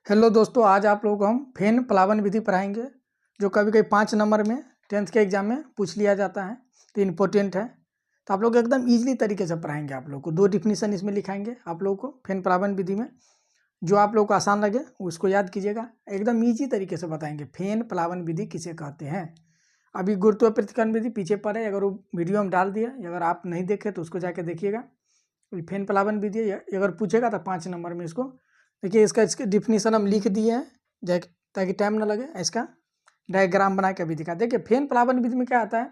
Hello दोस्तों, आज आप लोगों को हम फेन प्लावन विधि पढ़ाएंगे जो कभी कभी 5 नंबर में 10th के एग्जाम में पूछ लिया जाता है। तो इम्पोर्टेंट है, तो आप लोग एकदम इजीली तरीके से पढ़ाएंगे। आप लोग को 2 डिफिनीशन इसमें लिखाएंगे आप लोगों को फेन प्लावन विधि में। जो आप लोग को आसान लगे उसको याद कीजिएगा, एकदम ईजी तरीके से बताएंगे फेन प्लावन विधि किसे कहते हैं। अभी गुरुत्व प्रतिकर्षण विधि पीछे पड़े, अगर वो वीडियो हम डाल दिए, अगर आप नहीं देखे तो उसको जाके देखिएगा। फेन प्लावन विधि अगर पूछेगा तो 5 नंबर में इसको देखिए। इसका डिफिनीशन हम लिख दिए हैं ताकि टाइम ना लगे। इसका डायग्राम बना के अभी दिखा। देखिए फेन प्लावन विधि में क्या आता है,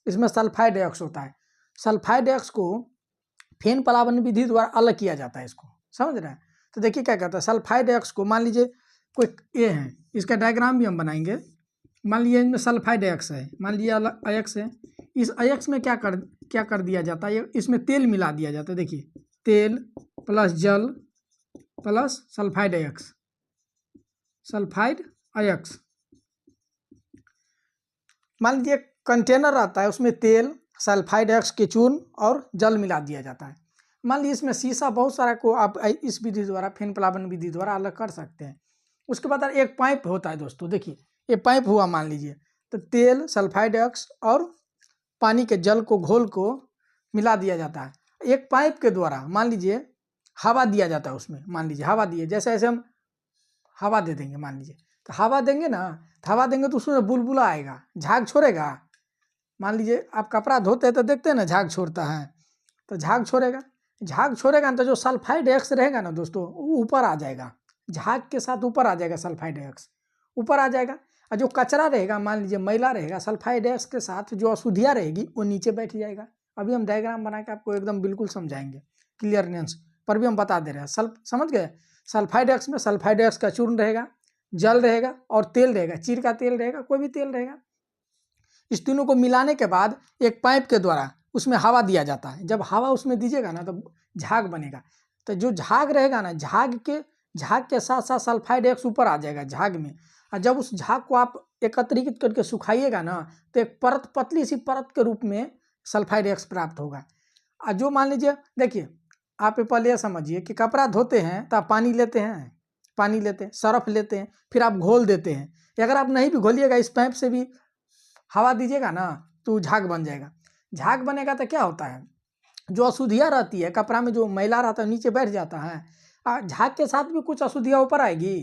इसमें सल्फाइड डाइऑक्स होता है। सल्फाइड डाइऑक्स को फेन प्लावन विधि द्वारा अलग किया जाता है, इसको समझ रहे हैं। तो देखिए क्या कहता है, सल्फाइड डाइऑक्स को मान लीजिए कोई ये है, इसका डायग्राम भी हम बनाएंगे। मान लीजिए इसमें सल्फाइड डाइऑक्स है, मान लीजिए अयक्स है। इस अयक्स में क्या कर दिया जाता है, इसमें तेल मिला दिया जाता है। देखिए तेल प्लस जल प्लस सल्फाइड अयक्स। मान लीजिए कंटेनर आता है, उसमें तेल सल्फाइड अयक्स के चूर्ण और जल मिला दिया जाता है। मान लीजिए इसमें शीशा बहुत सारा को आप इस विधि द्वारा फेन प्लावन विधि द्वारा अलग कर सकते हैं। उसके बाद एक पाइप होता है दोस्तों। देखिए ये पाइप हुआ, मान लीजिए तो तेल सल्फाइड अयक्स और पानी के जल को घोल को मिला दिया जाता है। एक पाइप के द्वारा मान लीजिए हवा दिया जाता है उसमें। मान लीजिए हवा दिए, जैसे ऐसे हम हवा दे देंगे, मान लीजिए तो हवा देंगे ना, तो हवा देंगे तो उसमें बुलबुला आएगा, झाग छोड़ेगा। मान लीजिए आप कपड़ा धोते हैं तो देखते हैं ना झाग छोड़ता है, तो झाग छोड़ेगा ना, तो जो सल्फाइड डाइऑक्स रहेगा ना दोस्तों वो ऊपर आ जाएगा, झाग के साथ ऊपर आ जाएगा, सल्फाइड डाइऑक्स ऊपर आ जाएगा। और जो कचरा रहेगा, मान लीजिए मैला रहेगा, सल्फाइड डाइऑक्स के साथ जो अशुद्धियाँ रहेगी वो नीचे बैठ जाएगा। अभी हम डायग्राम बना के आपको एकदम बिल्कुल समझाएंगे, क्लियरनेस पर भी हम बता दे रहे हैं। समझ गए। सल्फाइड डाइऑक्स में सल्फाइड डाइऑक्स का चूर्ण रहेगा, जल रहेगा और तेल रहेगा, चीड़ का तेल रहेगा, कोई भी तेल रहेगा। इस तीनों को मिलाने के बाद एक पाइप के द्वारा उसमें हवा दिया जाता है। जब हवा उसमें दीजिएगा ना तो झाग बनेगा। तो जो झाग रहेगा ना, झाग के साथ साथ सल्फाइड डाइऑक्स ऊपर आ जाएगा झाग में। और जब उस झाग को आप एकत्रित करके सुखाइएगा ना, तो एक परत, पतली सी परत के रूप में सल्फाइड डाइऑक्स प्राप्त होगा। और जो मान लीजिए, देखिए आप पहले यह समझिए कि कपड़ा धोते हैं तो आप पानी लेते हैं, सर्फ लेते हैं, फिर आप घोल देते हैं। अगर आप नहीं भी घोलिएगा, इस पाइप से भी हवा दीजिएगा ना तो झाग बन जाएगा। झाग बनेगा तो क्या होता है, जो अशुद्धियाँ रहती है कपड़ा में, जो मैला रहता है नीचे बैठ जाता है, और झाग के साथ भी कुछ अशुद्धियाँ ऊपर आएगी।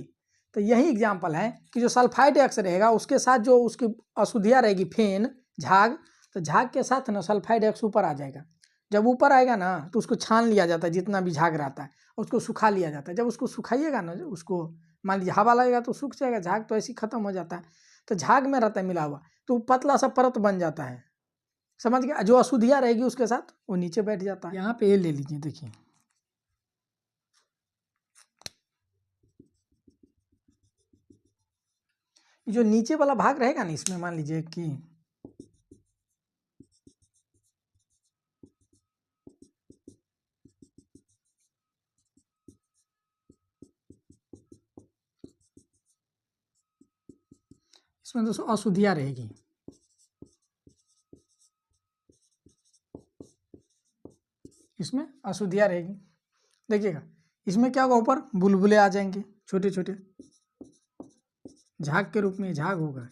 तो यही एग्जाम्पल है कि जो सल्फाइड डाइऑक्स रहेगा उसके साथ जो उसकी अशुद्धियाँ रहेगी, फेन, झाग, तो झाग के साथ ना सल्फाइड डाइऑक्स ऊपर आ जाएगा। जब ऊपर आएगा ना तो उसको छान लिया जाता है, जितना भी झाग रहता है उसको सुखा लिया जाता है। जब उसको सुखाइएगा ना, उसको मान लीजिए हवा लगेगा तो सूख जाएगा, झाग तो ऐसे ही खत्म हो जाता है। तो झाग में रहता है मिला हुआ, तो पतला सा परत बन जाता है। समझ गया। जो अशुद्धियाँ रहेगी उसके साथ वो नीचे बैठ जाता है। यहाँ पे ये ले लीजिए, देखिए जो नीचे वाला भाग रहेगा ना, इसमें मान लीजिए कि इसमें दोस्तों अशुद्धियाँ रहेगी। इसमें अशुद्धियाँ रहेगी, देखिएगा इसमें क्या होगा, ऊपर बुलबुले आ जाएंगे छोटे छोटे, झाग के रूप में झाग होगा।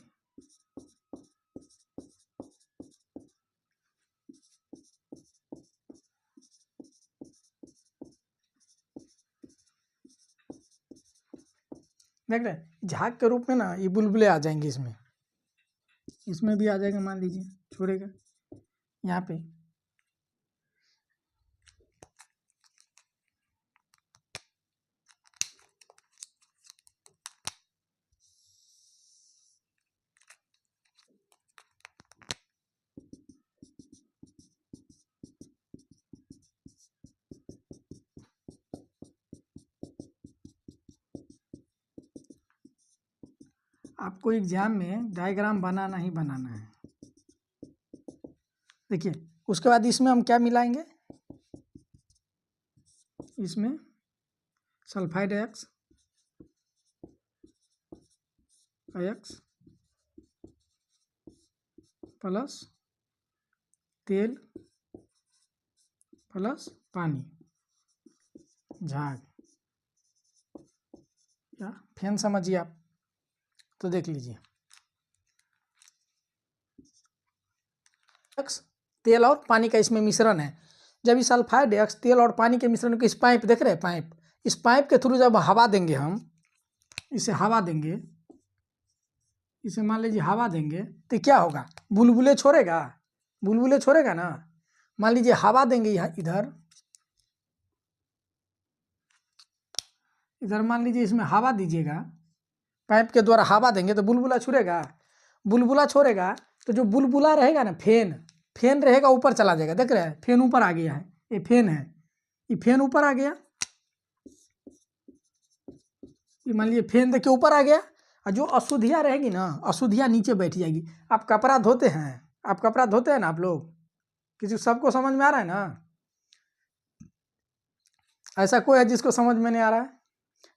देख रहे हैं, झाग के रूप में ना ये बुलबुले आ जाएंगे। इसमें भी आ जाएगा, मान लीजिए छोड़ेगा यहाँ पे। आपको एग्जाम में डायग्राम बनाना ही बनाना है। देखिए उसके बाद इसमें हम क्या मिलाएंगे, इसमें सल्फाइड अयक्स प्लस तेल प्लस पानी, झाग, या फेन समझिए आप, तो देख लीजिए तेल और पानी का इसमें मिश्रण है। जब इस सल्फाइड एक्स तेल और पानी के मिश्रण को इस पाइप देख रहे हैं, पाइप, इस पाइप के थ्रू जब हवा देंगे हम, इसे हवा देंगे, इसे मान लीजिए हवा देंगे, तो क्या होगा, बुलबुले छोड़ेगा, बुलबुले छोड़ेगा ना। मान लीजिए हवा देंगे यहाँ, इधर इधर मान लीजिए इसमें हवा दीजिएगा, पाइप के द्वारा हवा देंगे तो बुलबुला छोड़ेगा, बुलबुला छोड़ेगा तो जो बुलबुला रहेगा ना, फेन, फेन रहेगा ऊपर चला जाएगा। देख रहे हैं फेन ऊपर आ गया है, ये फेन है, ये फेन ऊपर आ गया, ये मान लीजिए फेन देखिए ऊपर आ गया, और जो अशुद्धियाँ रहेगी ना, अशुद्धियाँ नीचे बैठ जाएगी। आप कपड़ा धोते हैं, आप कपड़ा धोते हैं ना आप लोग, किसी सबको समझ में आ रहा है ना? ऐसा कोई है जिसको समझ में नहीं आ रहा है?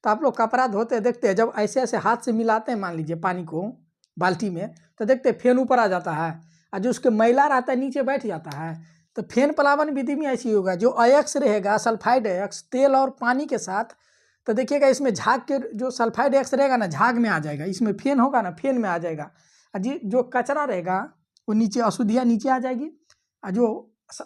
तो आप लोग कपड़ा धोते देखते हैं, जब ऐसे ऐसे हाथ से मिलाते हैं मान लीजिए पानी को बाल्टी में, तो देखते हैं फेन ऊपर आ जाता है, और जो उसके मैला रहता है नीचे बैठ जाता है। तो फेन प्लावन विधि में ऐसी होगा, जो अयस्क रहेगा सल्फाइड अयस्क तेल और पानी के साथ, तो देखिएगा इसमें झाग के जो सल्फाइड अयस्क रहेगा ना, झाग में आ जाएगा, इसमें फेन होगा ना, फेन में आ जाएगा। जी जो कचरा रहेगा वो नीचे, अशुद्धियाँ नीचे आ जाएगी, और जो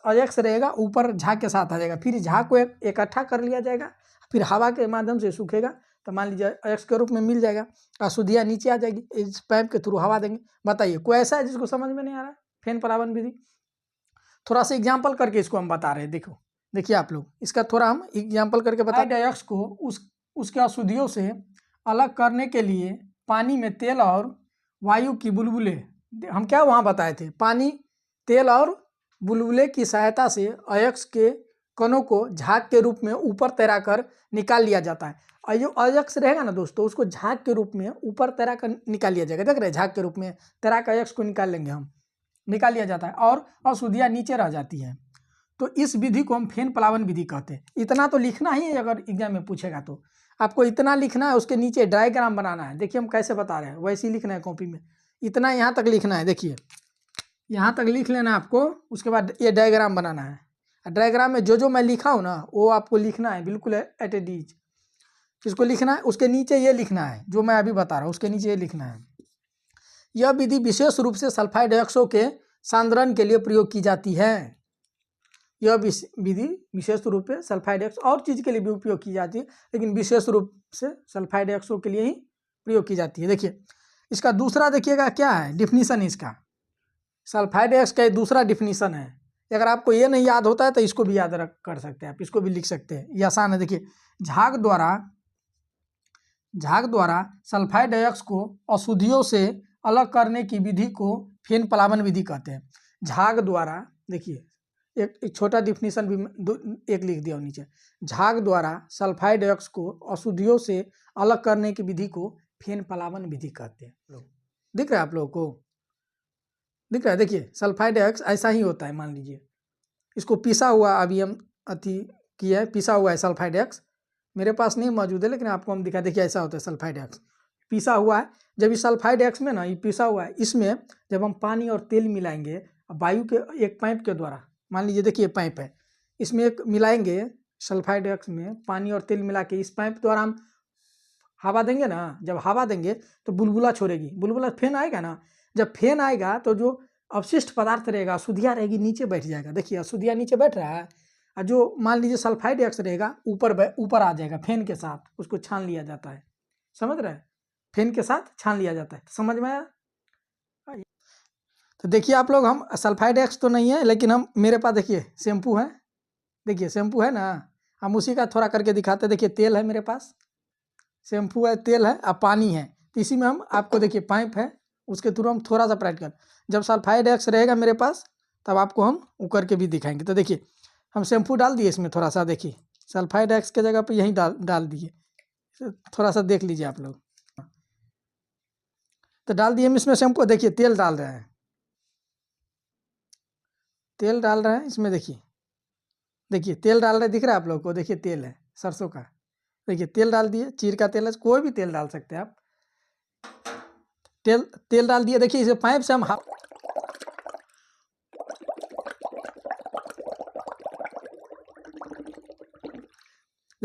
अयस्क रहेगा ऊपर झाग के साथ आ जाएगा। फिर झाग को इकट्ठा कर लिया जाएगा, फिर हवा के माध्यम से सूखेगा, तो मान लीजिए अयस्क के रूप में मिल जाएगा, अशुद्धियाँ नीचे आ जाएगी, इस पाइप के थ्रू हवा देंगे। बताइए कोई ऐसा है जिसको समझ में नहीं आ रहा है फेन प्लावन विधि? थोड़ा सा एग्जाम्पल करके इसको हम बता रहे हैं, देखो देखिए आप लोग, इसका थोड़ा हम एग्जाम्पल करके बता। अयस्क को उसके अशुद्धियों से अलग करने के लिए पानी में तेल और वायु की बुलबुले, हम क्या वहाँ बताए थे, पानी, तेल और बुलबुले की सहायता से अयस्क के कणों को झाग के रूप में ऊपर तैरा कर निकाल लिया जाता है। और जो अयस्क रहेगा ना दोस्तों, उसको झाग के रूप में ऊपर तैरा कर निकाल लिया जाएगा। देख रहे हैं झाग के रूप में तैरा कर अयस्क को निकाल लेंगे हम, निकाल लिया जाता है, और अशुद्धियाँ नीचे रह जाती हैं। तो इस विधि को हम फेन प्लावन विधि कहते हैं। इतना तो लिखना ही है, अगर एग्जाम में पूछेगा तो आपको इतना लिखना है, उसके नीचे डायग्राम बनाना है। देखिए हम कैसे बता रहे हैं, वैसे ही लिखना है कॉपी में, इतना यहाँ तक लिखना है। देखिए यहाँ तक लिख लेना आपको, उसके बाद ये डायग्राम बनाना है। डायग्राम में जो जो मैं लिखा हूँ ना, वो आपको लिखना है बिल्कुल एट ए डीज, इसको लिखना है। उसके नीचे ये लिखना है जो मैं अभी बता रहा हूँ, उसके नीचे ये लिखना है। यह विधि विशेष रूप से सल्फाइड अयस्कों के सांद्रण के लिए प्रयोग की जाती है। यह विधि विशेष रूप से सल्फाइड अयस्क और चीज़ के लिए भी उपयोग की जाती है, लेकिन विशेष रूप से सल्फाइड अयस्कों के लिए ही प्रयोग की जाती है। देखिए इसका दूसरा देखिएगा क्या है डिफिनीसन, इसका सल्फाइड अयस्क का दूसरा डिफिनीसन है। अगर आपको ये नहीं याद होता है तो इसको भी याद रख कर सकते हैं आप, इसको भी लिख सकते हैं, ये आसान है। देखिए झाग द्वारा सल्फाइड अयस्क को अशुद्धियों से अलग करने की विधि को फेन प्लावन विधि कहते हैं। झाग द्वारा, देखिए एक छोटा डिफिनीसन भी एक लिख दिया नीचे, झाग द्वारा सल्फाइड अयस्क को अशुद्धियों से अलग करने की विधि को फेन प्लावन विधि कहते हैं। दिख रहा है आप लोगों को, दिख रहा है? देखिए सल्फाइड अयस्क ऐसा ही होता है। मान लीजिए इसको पिसा हुआ अभी हम अति किया है, पिसा हुआ है सल्फाइड अयस्क, मेरे पास नहीं मौजूद है लेकिन आपको हम दिखा। देखिए ऐसा होता है सल्फाइड अयस्क, पिसा हुआ है। जब इस सल्फाइड अयस्क में ना, ये पिसा हुआ है, इसमें जब हम पानी और तेल मिलाएंगे वायु के एक पाइप के द्वारा, मान लीजिए देखिए पाइप है, इसमें एक मिलाएंगे सल्फाइड अयस्क में पानी और तेल मिला के, इस पाइप द्वारा हम हवा देंगे ना, जब हवा देंगे तो बुलबुला छोड़ेगी, बुलबुला फेन आएगा ना, जब फेन आएगा तो जो अवशिष्ट पदार्थ रहेगा, अशुद्धियाँ रहेगी, नीचे बैठ जाएगा। देखिए अशुद्धियाँ नीचे बैठ रहा है, और जो मान लीजिए सल्फाइड अयस्क रहेगा ऊपर आ जाएगा फेन के साथ, उसको छान लिया जाता है। समझ रहे हैं? फेन के साथ छान लिया जाता है। समझ में आया? तो देखिए आप लोग, हम सल्फाइड अयस्क तो नहीं है, लेकिन हम, मेरे पास देखिए शैम्पू है, देखिए शैम्पू है ना, हम उसी का थोड़ा करके दिखाते हैं। देखिए तेल है मेरे पास, शैम्पू है, तेल है, और पानी है। तो इसी में हम आपको, देखिए पाइप है, उसके थ्रू हम थोड़ा सा प्रैक्टिकल, जब सल्फाइड अयस्क रहेगा मेरे पास तब आपको हम वो करके भी दिखाएंगे। तो देखिए हम शैम्पू डाल दिए इसमें थोड़ा सा, देखिए सल्फाइड अयस्क के जगह पे यहीं डाल दिए, थोड़ा सा देख लीजिए आप लोग। तो डाल दिए हम इसमें शैम्पू, देखिए तेल डाल रहे हैं, तेल डाल रहे हैं इसमें। देखिए देखिए तेल डाल रहे, दिख रहा है आप लोग को? देखिए तेल है सरसों का, देखिए तेल डाल दिए, चीर का तेल है, कोई भी तेल डाल सकते हैं आप। तेल डाल दिए। देखिए इसे पाइप से हम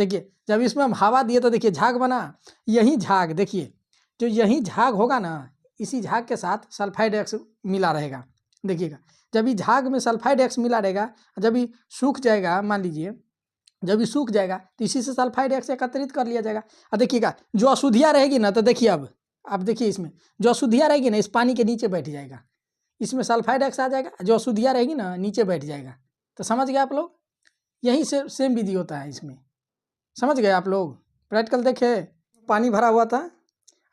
देखिए जब इसमें हम हवा दिए तो देखिए झाग बना, यही झाग देखिए जो यही झाग होगा ना, इसी झाग के साथ सल्फाइड एक्स मिला रहेगा। देखिएगा जब ये झाग में सल्फाइड एक्स मिला रहेगा, जब ये सूख जाएगा, मान लीजिए जब ये सूख जाएगा तो इसी से सल्फाइड एक्स एकत्रित कर लिया जाएगा। और देखिएगा जो अशुद्धियाँ रहेगी ना, तो देखिए अब देखिए इसमें जो अशुद्धियाँ रहेगी ना, इस पानी के नीचे बैठ जाएगा, इसमें सल्फाइड एक्स आ जाएगा, जो अशुद्धियाँ रहेगी ना नीचे बैठ जाएगा। तो समझ गए आप लोग, यही से सेम विधि होता है इसमें। समझ गए आप लोग। प्रैक्टिकल देखे, पानी भरा हुआ था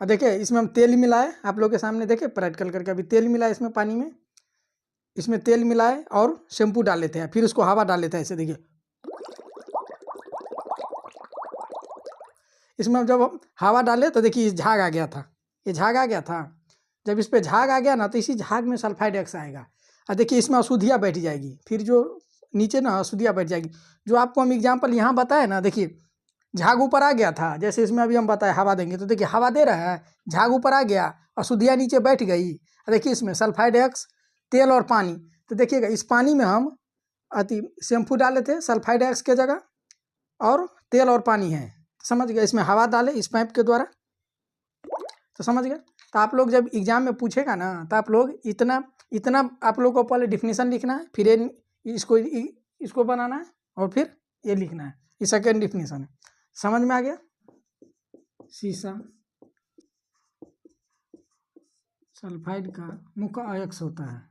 और देखिए इसमें हम तेल मिलाए, आप लोग के सामने देखे प्रैक्टिकल करके, अभी तेल मिलाए इसमें, पानी में इसमें तेल मिलाए और शैम्पू डाल लेते हैं, फिर उसको हवा डाल लेते हैं ऐसे। देखिए इसमें जब हम हवा डाले तो देखिए झाग आ गया था, ये झाग आ गया था। जब इस पर झाग आ गया ना, तो इसी झाग में सल्फाइड एक्स आएगा और देखिए इसमें अशुद्धियाँ बैठ जाएगी, फिर जो नीचे ना अशुद्धियाँ बैठ जाएगी। जो आपको हम एग्जाम्पल यहाँ बताए ना, देखिए झाग ऊपर आ गया था, जैसे इसमें अभी हम बताए हवा देंगे तो देखिए हवा दे रहा है, झाग ऊपर आ गया, अशुद्धियाँ नीचे बैठ गई। देखिए इसमें सल्फाइड एक्स, तेल और पानी, तो देखिएगा इस पानी में हम शैम्पू डाले थे सल्फाइड एक्स के जगह, और तेल और पानी है, समझ गए। इसमें हवा डाले इस पाइप के द्वारा, तो समझ गए। तो आप लोग जब एग्जाम में पूछेगा ना, तो आप लोग इतना आप लोग को पहले डिफिनीशन लिखना है, फिर इसको बनाना है और फिर ये लिखना है, ये सेकेंड डिफिनीशन है। समझ में आ गया। शीशा सल्फाइड का मुख्य अयस्क होता है,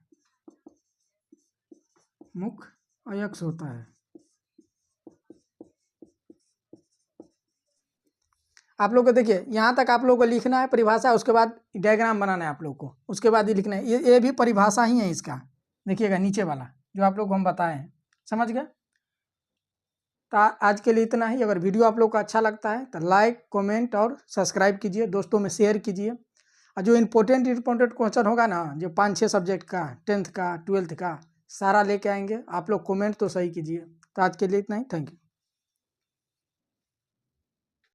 मुख्य अयस्क होता है। आप लोग को देखिए यहाँ तक आप लोग को लिखना है परिभाषा, उसके बाद डायग्राम बनाना है आप लोग को, उसके बाद ही लिखना है। ये भी परिभाषा ही है इसका, देखिएगा नीचे वाला जो आप लोग को हम बताए हैं। समझ गए। तो आज के लिए इतना ही। अगर वीडियो आप लोग को अच्छा लगता है तो लाइक, कमेंट और सब्सक्राइब कीजिए, दोस्तों में शेयर कीजिए। और जो इम्पोर्टेंट क्वेश्चन होगा ना, जो 5-6 सब्जेक्ट का, 10th का, 12th का, सारा लेके आएंगे। आप लोग कमेंट तो सही कीजिए। तो आज के लिए इतना ही, थैंक यू।